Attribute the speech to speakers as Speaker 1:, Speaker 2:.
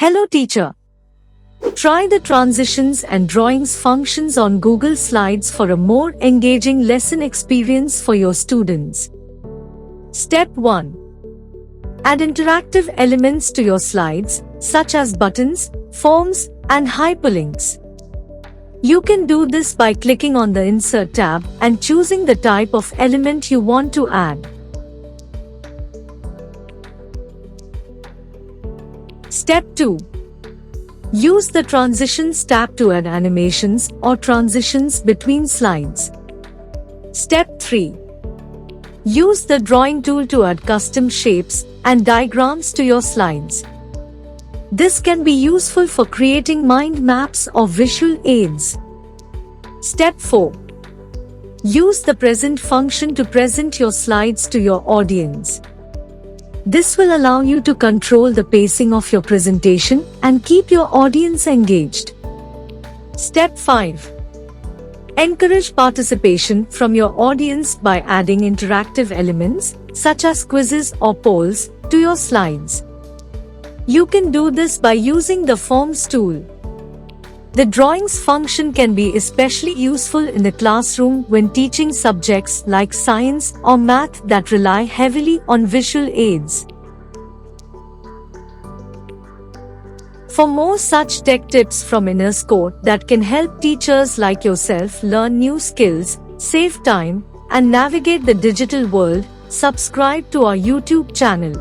Speaker 1: Hello teacher. Try the transitions and drawings functions on Google Slides for a more engaging lesson experience for your students. Step 1. Add interactive elements to your slides, such as buttons, forms, and hyperlinks. You can do this by clicking on the Insert tab and choosing the type of element you want to add. Step 2. Use the Transitions tab to add animations or transitions between slides. Step 3. Use the Drawing tool to add custom shapes and diagrams to your slides. This can be useful for creating mind maps or visual aids. Step 4. Use the Present function to present your slides to your audience. This will allow you to control the pacing of your presentation and keep your audience engaged. Step 5. Encourage participation from your audience by adding interactive elements, such as quizzes or polls, to your slides. You can do this by using the Forms tool. The Drawings function can be especially useful in the classroom when teaching subjects like science or math that rely heavily on visual aids. For more such tech tips from InnerScore that can help teachers like yourself learn new skills, save time, and navigate the digital world, subscribe to our YouTube channel.